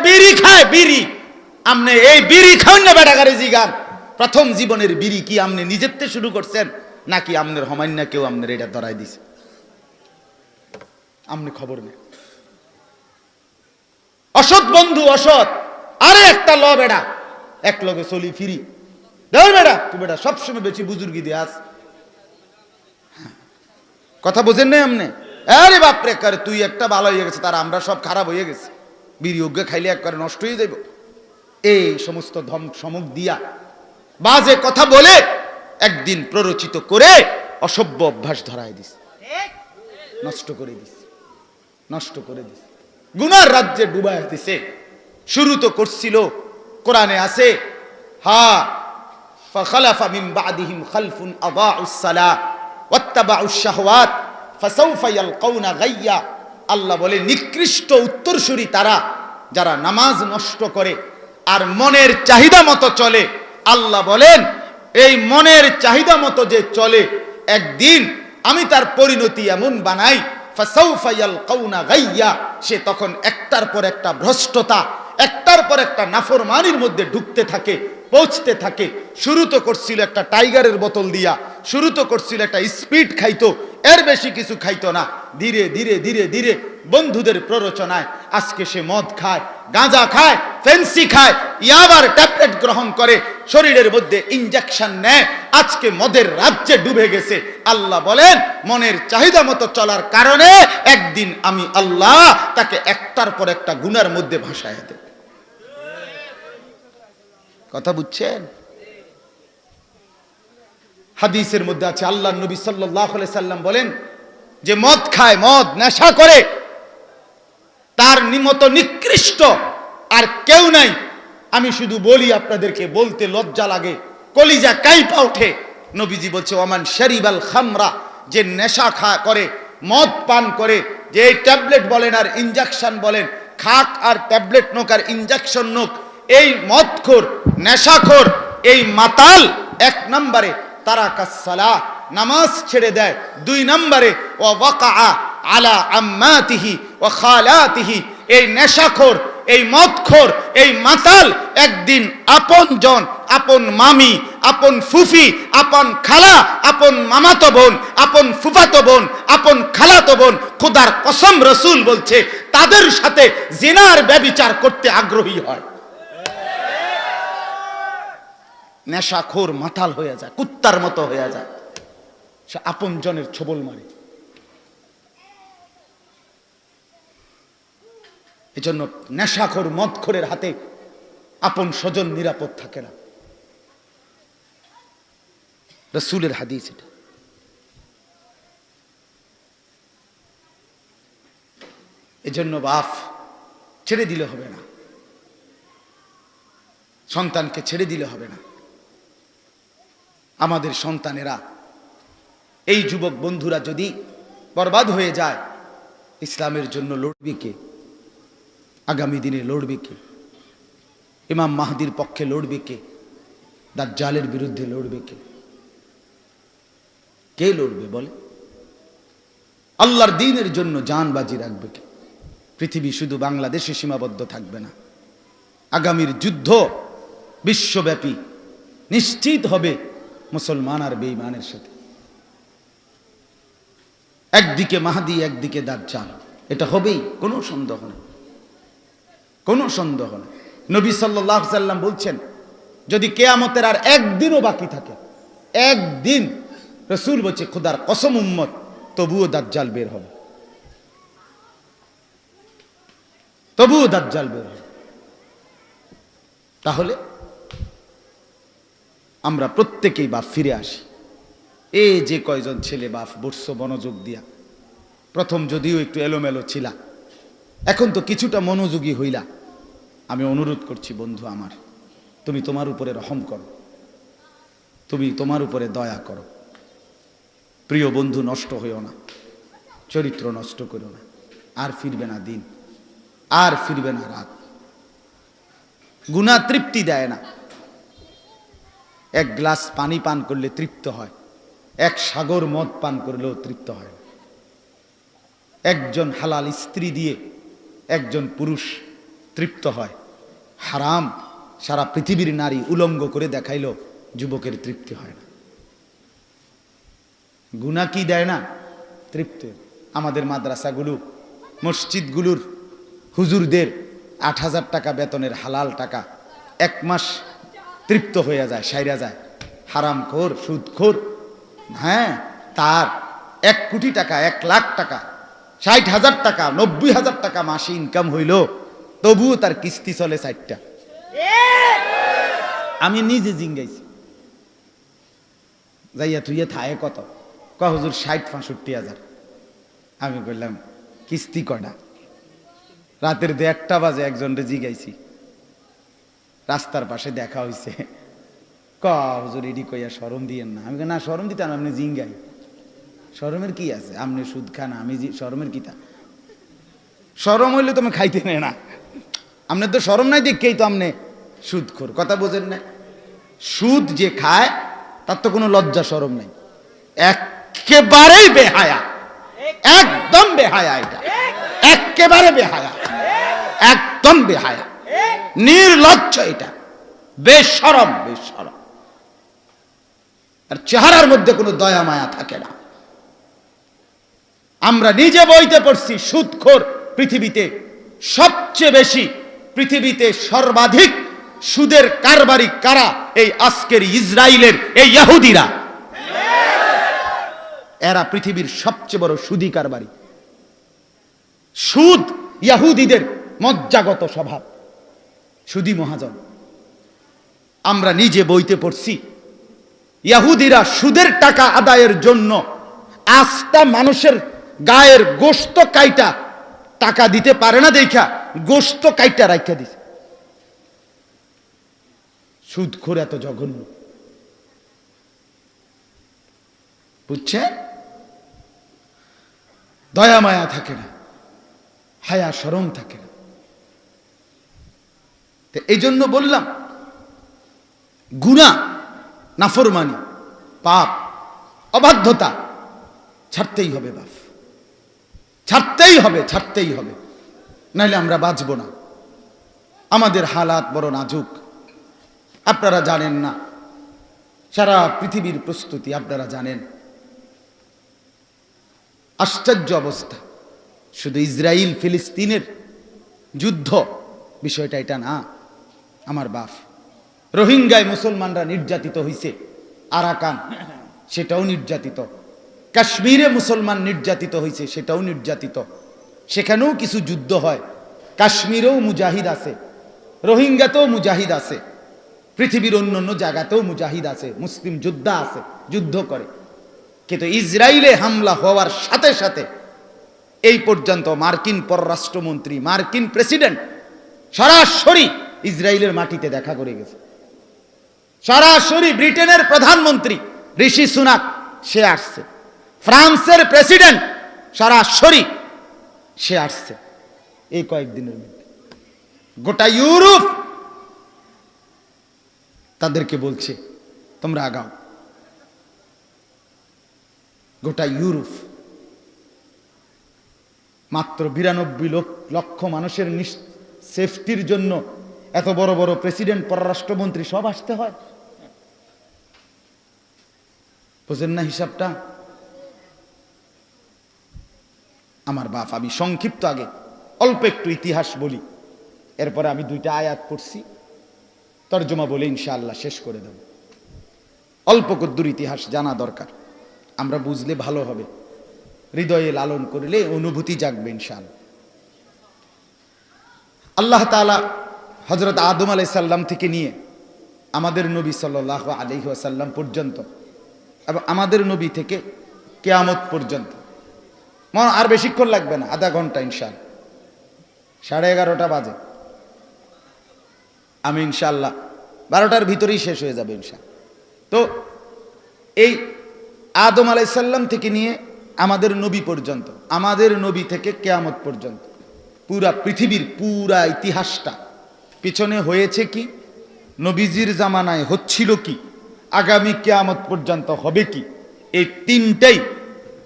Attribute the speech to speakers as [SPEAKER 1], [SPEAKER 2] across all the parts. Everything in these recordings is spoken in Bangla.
[SPEAKER 1] বিড়ি খায় বিড়ি, আমনে এই বিড়ি খান না বেটাগারে জিগান প্রথম জীবনের বিড়ি কি আমনে নিজেরতে শুরু করছেন নাকি আমনের হমান্না কেউ আমনের এটা ধরাই দিছে? আমনে খবর নেই। অসৎ বন্ধু অসৎ, আরে একটা ল বেড়া এক লগে চলি ফিরি দেখ বেড়া, তুই বেড়া সবসময় বেশি বুজুর্গি দিয়ে আস, কথা বোঝেন নাই আমনে? আরে বাপরে করে তুই একটা ভালো হয়ে গেছে, তার আমরা সব খারাপ হয়ে গেছে, বিড়ি অজ্ঞা খাইলে একবারে নষ্ট হয়ে যাইব, এই সমস্ত ধমক দিয়া বাজে কথা বলে একদিন প্ররোচিত করে অসভ্য অভ্যাস ধরায় দিস, নষ্ট করে দিস, নষ্ট করে দিস, গুনার রাজ্যে ডুবাই দিছে। শুরু তো করছিল কোরআনে আছে, হা ফাখালাফা মিন বাদিহিম খালফুন আদাউস সালাহ ওয়াত্তাবাউশ শাহওয়াত ফাসাউফা ইয়ালকাউনা গাইয়া। আল্লাহ বলে নিকৃষ্ট উত্তরসূরি তারা যারা নামাজ নষ্ট করে আর মনের চাহিদা মতো চলে। আল্লাহ বলেন এই মনের চাহিদা মতো যে চলে একদিন আমি তার পরিণতি এমন বানাই ফাসাউফা ইয়ালকাউনা গাইয়া, সে তখন একটার পর একটা ভ্রষ্টতা, একটার পর একটা নাফরমানির মধ্যে ঢুকতে থাকে, পৌঁছতে থাকে। শুরু তো করছিল একটা টাইগারের বোতল দিয়া, শুরু তো করছিল একটা স্পিড খাইতো, এর বেশি কিছু খাইতো না। ধীরে ধীরে ধীরে ধীরে বন্ধুদের প্ররোচনায় আজকে সে মদ খায়, গাঁজা খায়, ফেন্সি খায়, ইয়াবার ট্যাবলেট গ্রহণ করে, শরীরের মধ্যে ইনজেকশন নেয়, আজকে মদের রাজ্যে ডুবে গেছে। আল্লাহ বলেন মনের চাহিদা মতো চলার কারণে একদিন আমি আল্লাহ তাকে একটার পর একটা গুনার মধ্যে ভাসায় দেব। কথা বুঝছেন? হাদিসের মধ্যে আছে আল্লাহর নবী সাল্লাল্লাহু আলাইহি সাল্লাম বলেন যে মদ খায়, মদ নেশা করে, তার মতো নিকৃষ্ট আর কেউ নাই। আমি শুধু বলি আপনাদেরকে, বলতে লজ্জা লাগে, কলিজা কাইপা ওঠে। নবীজি বলছে ওমান শারিবাল খামরা, যে নেশা করে, মদ পান করে, যে এই ট্যাবলেট বলেন আর ইনজেকশন বলেন, খাক আর ট্যাবলেট নোক আর ইনজেকশন নোক, এই মদখোর নেশাখোর এই মাতাল এক নম্বরে তারাকাস সালাহ, নামাজ ছেড়ে দেয়, দুই নম্বরে ওয়া ওয়াকা আলা আম্মাতিহি ওয়া খালাতিহি, এই নেশাখোর এই মদখোর এই মাতাল একদিন আপন জন, আপন মামি, আপন ফুফি, আপন খালা, আপন মামাতো বোন, আপন ফুফাতো বোন, আপন খালাতো বোন, খোদার কসম রাসূল বলছে তাদের সাথে জিনার ব্যভিচার করতে আগ্রহী হয়। নেশাখোর মাতাল হয়ে যায়, কুত্তার মতো হয়ে যায়, সে আপন জনের ছোবল মারে। এজন্য নেশাখোর মদখোরের হাতে আপন স্বজন নিরাপদ থাকে না, রাসূলের হাদিস এটা। এজন্য বাপ ছেড়ে দিলে হবে না, সন্তানকে ছেড়ে দিলে হবে না। আমাদের সন্তানেরা, এই যুবক বন্ধুরা যদি বরবাদ হয়ে যায়, ইসলামের জন্য লড়বে কে? আগামী দিনে লড়বে কে? ইমাম মাহদির পক্ষে লড়বে কে? দাজ্জালের বিরুদ্ধে লড়বে কে? কে লড়বে বলে? আল্লাহর দ্বীনের জন্য জান বাজি রাখবে কে? পৃথিবী শুধু বাংলাদেশে সীমাবদ্ধ থাকবে না, আগামীর যুদ্ধ বিশ্বব্যাপী নিশ্চিত হবে মুসলমান আর বেঈমানের সাথে। একদিকে মাহদি, একদিকে দাজ্জাল, এটা হবেই, কোনো সন্দেহ নেই, কোনো সন্দেহ নেই। নবী সাল্লাল্লাহু আলাইহি সাল্লাম বলছেন যদি কিয়ামতের আর একদিনও বাকি থাকে, একদিন, রাসূল বলছে খোদার কসম উম্মত, তবুও দাজ্জাল বের হবে, তবুও দাজ্জাল বের হবে। তাহলে আমরা প্রত্যেকেই বাপ ফিরে আসি। এই যে কয়জন ছেলে বাপ বর্ষ মনোযোগ দিয়া, প্রথম যদিও একটু এলোমেলো ছিলা, এখন তো কিছুটা মনোযোগী হইলা। আমি অনুরোধ করছি বন্ধু আমার, তুমি তোমার উপরে রহম করো, তুমি তোমার উপরে দয়া করো। প্রিয় বন্ধু, নষ্ট হইও না, চরিত্র নষ্ট করো না, আর ফিরবে না দিন, আর ফিরবে না রাত। গুনাহ তৃপ্তি দেয় না। এক গ্লাস পানি পান করলে তৃপ্ত হয়, এক সাগর মদ পান করলেও তৃপ্ত হয়। একজন হালাল স্ত্রী দিয়ে একজন পুরুষ তৃপ্ত হয়। হারাম সারা পৃথিবীর নারী উলঙ্গ করে দেখাইলো যুবকের তৃপ্তি হয় না। গুনাহ কি দেয় না? তৃপ্তি। আমাদের মাদ্রাসাগুলো, মসজিদগুলোর হুজুরদের ৮,০০০ টাকা বেতনের হালাল টাকা ১ মাস তৃপ্ত হয়ে যায়, সাইরা যায়। হারামখোর, সুদখোর, হ্যাঁ, তার ১ কোটি টাকা, ১ লাখ টাকা, ৬০,০০০ টাকা, ৯০,০০০ টাকা মাসে ইনকাম হইল, তবুও তার কিস্তি চলে ৪টা। আমি নিজে জিঙ্গাইছি, যাইয়া তুইয়া থায়ে কত? হুজুর ৬০-৬৫,০০০। আমি বললাম কিস্তি কটা? রাতের ১:৩০ বাজে একজনরে জিগাইছি, রাস্তার পাশে দেখা হইছে। হুজুর এডি কইয়া শরম দিয়েন না। আমি না শরম দিতাম, আপনি জিঙ্গাই, শরমের কি আছে? আপনি সুদ খান, আমি শরমের কিতা? শরম হইলে তুমি খাইতে নেই না, আপনার তো শরম নাই দেখেই তো আপনি সুদখোর। কথা বোঝেন না? সুদ যে খায় তার তো কোনো লজ্জা শরম নাই, একেবারেই বেহায়া, একদম বেহায়া, এটা একেবারে বেহায়া, একদম বেহায়া, নির্লজ্জ, এটা বেশরম, বেশরম। আর চেহারার মধ্যে কোনো দয়া মায়া থাকে না। আমরা নিজে বইতে পড়ছি, সুদখোর পৃথিবীতে সবচেয়ে বেশি, পৃথিবীতে সর্বাধিক সুদের কারবারি কারা? এই আজকের ইসরায়েলের এই ইহুদিরা। এরা পৃথিবীর সবচেয়ে বড় সুদী কারবারি। সুদ ইহুদিদের মজ্জাগত স্বভাব, সুদী মহাজন। আমরা নিজে বইতে পড়ছি, ইহুদিরা সুদের টাকা আদায়ের জন্য আস্তা মানুষের গায়ের গোশত কাইটা, টাকা দিতে পারে না দেখা গোশত কাইটা রাখা দিছে। সুদখোর এত জঘন্য, বুঝছে? দয়া মায়া থাকে না, হায়া শরম থাকে না। এই জন্য বললাম, গুনাহ, নাফরমানি, পাপ, অবাধ্যতা ছাড়তেই হবে বাপ, ছাড়তেই হবে, ছাড়তেই হবে, নাইলে আমরা বাঁচব না। আমাদের হালাত বড় নাজুক, আপনারা জানেন না। সারা পৃথিবীর প্রস্তুতি আপনারা জানেন। আশ্চর্য অবস্থা। শুধু ইসরায়েল ফিলিস্তিনের যুদ্ধ বিষয়টা এটা না আমার বাপ। রোহিঙ্গায় মুসলমানরা নির্যাতিত হয়েছে, আরাকান সেটাও নির্যাতিত, কাশ্মীরে মুসলমান নির্যাতিত হয়েছে, সেটাও নির্যাতিত। সেখানেও কিছু যুদ্ধ হয়, কাশ্মীরেও মুজাহিদ আছে, রোহিঙ্গাতেও মুজাহিদ আছে, পৃথিবীর অন্য জায়গাতেও মুজাহিদ আছে, মুসলিম যোদ্ধা আছে, যুদ্ধ করে। কিন্তু ইসরায়েলে হামলা হওয়ার সাথে সাথে এই পর্যন্ত মার্কিন পররাষ্ট্রমন্ত্রী, মার্কিন প্রেসিডেন্ট সরাসরি ইসরায়েলের মাটিতে দেখা করে গেছে। সরাসরি ব্রিটেনের প্রধানমন্ত্রী ঋষি সুনাক সে আসছে, ফ্রান্সের প্রেসিডেন্ট সরাসরি সে আসছে এই কয়েকদিনের মধ্যে। গোটা ইউরোপ তাদেরকে বলছে তোমরা আগাও। গোটা ইউরোপ, মাত্র 92 লক্ষ মানুষের সেফটির জন্য এত বড় বড় প্রেসিডেন্ট, পররাষ্ট্রমন্ত্রী সব আসতে হয়। বুঝেন না হিসাবটা? আমার বাপ, আমি সংক্ষিপ্ত আগে অল্প একটু ইতিহাস বলি, এরপরে আমি 2টা আয়াত পড়ছি, তর্জমা বলে ইনশাআল্লাহ শেষ করে দেব। অল্প কদ্দুর ইতিহাস জানা দরকার, আমরা বুঝলে ভালো হবে, হৃদয়ে লালন করলে অনুভূতি জাগবে ইনশাআল্লাহ। আল্লাহ তাআলা হযরত আদম আলাইহিস সালাম থেকে নিয়ে আমাদের নবী সাল্লাল্লাহু আলাইহি ওয়াসাল্লাম পর্যন্ত, এবং আমাদের নবী থেকে কিয়ামত পর্যন্ত, আর বেশিক্ষণ লাগবে না, আধা ঘন্টা ইনশাআল্লাহ, 11:30 বাজে। আমি ইনশাআল্লাহ 12টার ভিতরেই শেষ হয়ে যাবে ইনশাআল্লাহ। তো এই আদম আলাইহিস সালাম থেকে নিয়ে আমাদের নবী পর্যন্ত, আমাদের নবী থেকে কিয়ামত পর্যন্ত পুরা পৃথিবীর পুরা ইতিহাসটা, পিছনে হয়েছে কি, নবীজির জামানায় হচ্ছিল কি, আগামী কিয়ামত পর্যন্ত হবে কি, এই তিনটাই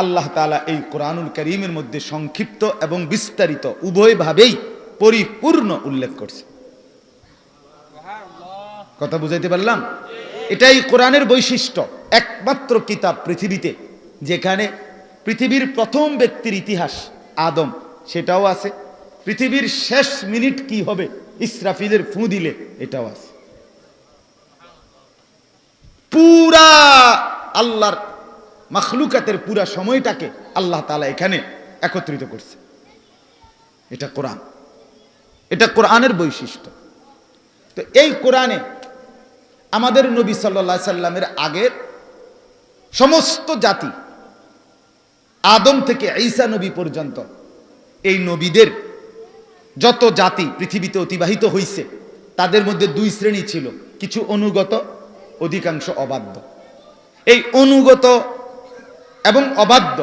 [SPEAKER 1] আল্লাহ তাআলা এই কোরআনুল কারীমের মধ্যে সংক্ষিপ্ত এবং বিস্তারিত উভয়ভাবেই পরিপূর্ণ উল্লেখ করছে। কথা বুঝাইতে পারলাম? এটাই কোরআনের বৈশিষ্ট্য। একমাত্র কিতাব পৃথিবীতে যেখানে পৃথিবীর প্রথম ব্যক্তির ইতিহাস আদম সেটাও আছে, পৃথিবীর শেষ মিনিট কি হবে ইসরাফিলের ফু দিলে এটাও আছে। পুরা আল্লাহর মাখলুকাতের পুরা সময়টাকে আল্লাহ তাআলা এখানে একত্রিত করছে। এটা কোরআন, এটা কোরআনের বৈশিষ্ট্য। তো এই কোরআনে আমাদের নবী সাল্লাল্লাহু আলাইহি সাল্লামের আগের সমস্ত জাতি আদম থেকে ঈসা নবী পর্যন্ত এই নবীদের যত জাতি পৃথিবীতে অতিবাহিত হয়েছে তাদের মধ্যে দুই শ্রেণী ছিল, কিছু অনুগত, অধিকাংশ অবাধ্য। এই অনুগত এবং অবাধ্য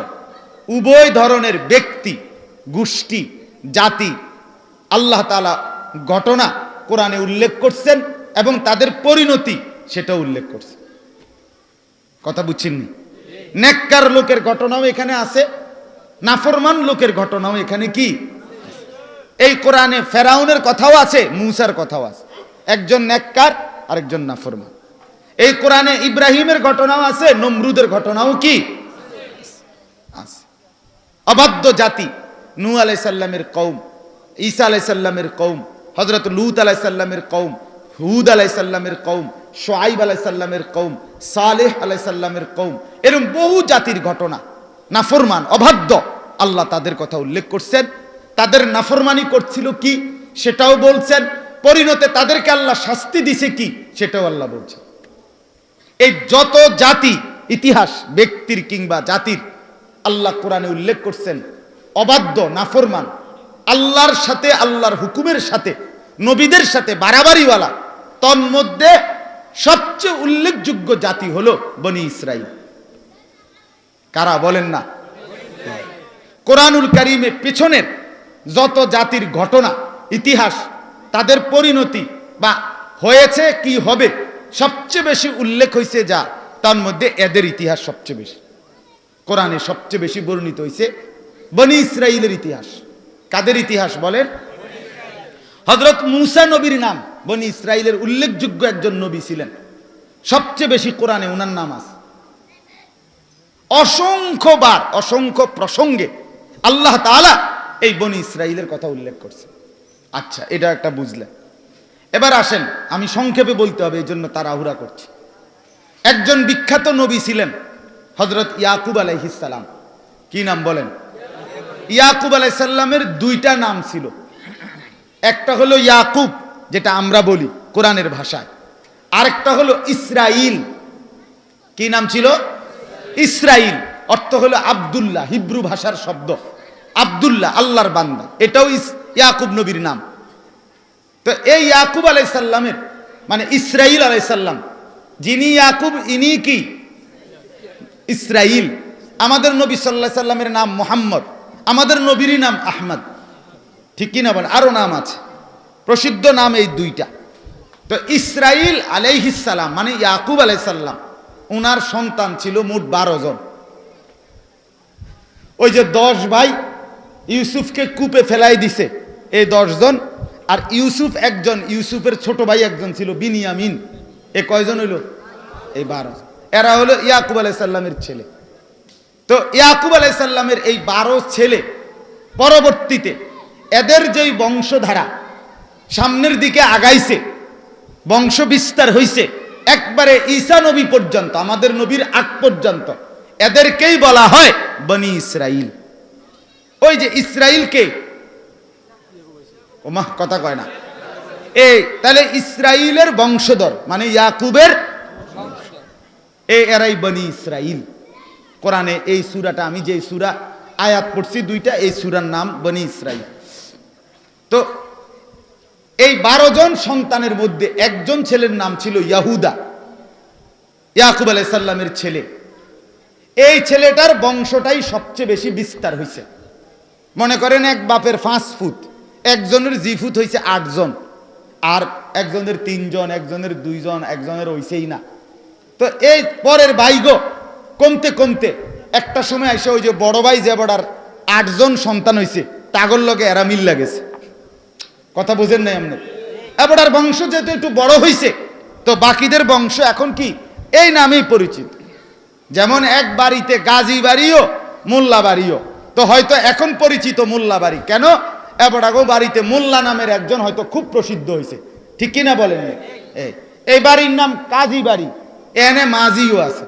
[SPEAKER 1] উভয় ধরনের ব্যক্তি, গোষ্ঠী, জাতি আল্লাহ তাআলা ঘটনা কোরআনে উল্লেখ করছেন এবং তাদের পরিণতি সেটা উল্লেখ করছে। কথা বুঝছেননি? নেককার লোকের ঘটনাও এখানে আছে, নাফরমান লোকের ঘটনাও এখানে কি এই কোরআনে ফেরাউনের কথাও আছে, মূসার কথাও আছে। একজন নেককার আরেকজন নাফরমান। এই কোরআনে ইব্রাহিমের ঘটনাও আছে, নমরুদের ঘটনাও কি আছে। অবাধ্য জাতি নূহ আলাইহিস সালামের কওম, ঈসা আলাইহিস সালামের কওম, হযরত লূত আলাইহিস সালামের কওম, হুদ আলাইহিস সালামের কওম, শুআইব আলাইহিস সালামের কওম, সালেহ আলাইহিস সালামের কওম, এরকম বহু জাতির ঘটনা। নাফরমান, অবাধ্য, আল্লাহ তাদের কথা উল্লেখ করছেন। তাদের নাফরমানি করছিল কি সেটাও বলছেন, পরিণতে তাদেরকে আল্লাহ শাস্তি দিছে কি সেটাও আল্লাহ বলছেন। এই যত জাতি ইতিহাস ব্যক্তির কিংবা জাতির আল্লাহ কোরআনে উল্লেখ করছেন অবাধ্য, নাফরমান, আল্লাহর সাথে, আল্লাহর হুকুমের সাথে, নবীদের সাথে বাড়াবাড়িওয়ালা, তন্মধ্যে সবচেয়ে উল্লেখযোগ্য জাতি হলো বনি ইসরাইল। কারা বলেন না? কোরআনুল কারীমে পেছনের যত জাতির ঘটনা, ইতিহাস, তাদের পরিণতি বা হয়েছে কি হবে সবচেয়ে বেশি উল্লেখ হয়েছে যা, তার মধ্যে এদের ইতিহাস সবচেয়ে বেশি। কোরআনে সবচেয়ে বেশি বর্ণিত হয়েছে বনি ইসরাইলের ইতিহাস। কাদের ইতিহাস বলেন? হযরত মূসা নবীর নাম বনি ইসরাইলের উল্লেখযোগ্য একজন নবী ছিলেন, সবচেয়ে বেশি কোরআনে ওনার নাম আছে। অসংখ্যবার, অসংখ্য প্রসঙ্গে আল্লাহ তাআলা এই বনি ইসরাইলের কথা উল্লেখ করছে। আচ্ছা, এটা একটা বুঝলেন। এবার আসেন, আমি সংক্ষেপে বলতে হবে এই জন্য তাড়াহুড়া করছি। একজন বিখ্যাত নবী ছিলেন হযরত ইয়াকুব আলাইহিস সালাম। কি নাম বলেন? ইয়াকুব আলাইহিস সালামের দুইটা নাম ছিল। একটা হলো ইয়াকুব, যেটা আমরা বলি কোরআনের ভাষায়, আরেকটা হলো ইসরাইল। কি নাম ছিল? ইসরাইল। অর্থ হলো আব্দুল্লাহ, হিব্রু ভাষার শব্দ আব্দুল্লাহ, আল্লাহর বান্দা। এটাও ইয়াকুব নবীর নাম। তো এই ইয়াকুব আলাইহিস সালামের মানে ইসরাইল আলাইহিস সালাম, যিনি ইয়াকুব ইনি কি ইসরাইল। আমাদের নবী সাল্লাল্লাহু আলাইহি সাল্লামের নাম মুহাম্মদ, আমাদের নবীরই নাম আহমদ, ঠিক কি না বলেন? আরো নাম আছে, প্রসিদ্ধ নাম এই দুইটা। তো ইসরাইল আলাইহিস সালাম মানে ইয়াকুব আলাইহিস সালাম, ওনার সন্তান ছিল মোট 12 জন। ওই যে 10 ভাই ইউসুফকে কূপে ফেলাই দিছে, এই 10 জন। আর ইউসুফ একজন, ইউসুফের ছোট ভাই একজন ছিল বিনিয়ামিন। এ কয়জন হইল? এই 12 জন। এরা হলো ইয়াকুব আলাইহিস সালামের ছেলে। তো ইয়াকুব আলাইহিস সালামের এই 12 ছেলে পরবর্তীতে এদের যেই বংশধারা সামনের দিকে আগাইছে, বংশ বিস্তার হইছে একবারে ঈসা নবী পর্যন্ত, আমাদের নবীর আগ পর্যন্ত, এদেরকেই বলা হয় বনি ইসরাইল। ওই যে ইসরাইলকে, ওমা কথা কয় না, এই তাহলে ইসরাইলের বংশধর মানে ইয়াকুবের এরাই বনি ইসরাইল। কোরআনে এই সূরাটা, আমি যে সূরা আয়াত পড়ছি দুইটা, এই সূরার নাম বনি ইসরাইল। তো এই 12 জন সন্তানের মধ্যে একজন ছেলের নাম ছিল ইয়াহুদা, ইয়াকুব আলাইহিস সালামের ছেলে। এই ছেলেটার বংশটাই সবচেয়ে বেশি বিস্তার হয়েছে। মনে করেন এক বাপের 5 ফুট, একজনের জিফুত হয়েছে 8 জন, আর একজনের 3 জন, একজনের 2 জন, একজনের হইছেই না। তো এই পরের ভাইগো কমতে কমতে একটা সময় এসে ওই যে বড় ভাই যে বড়ার 8 জন সন্তান হয়েছে, তাগর লগে এরা মিল লাগেছে। কথা বুঝেন নাই আপনি? এবার বংশ যেহেতু একটু বড় হইছে, তো বাকিদের বংশ এখন কি এই নামেই পরিচিত। যেমন এক বাড়িতে গাজী বাড়িও মোল্লা বাড়িও, তো হয়তো এখন পরিচিত মোল্লা বাড়ি। কেন? এবারও বাড়িতে মোল্লা নামের একজন হয়তো খুব প্রসিদ্ধ হয়েছে, ঠিক কিনা বলেন? এই বাড়ির নাম কাজী বাড়ি, এনে মাঝিও আছে।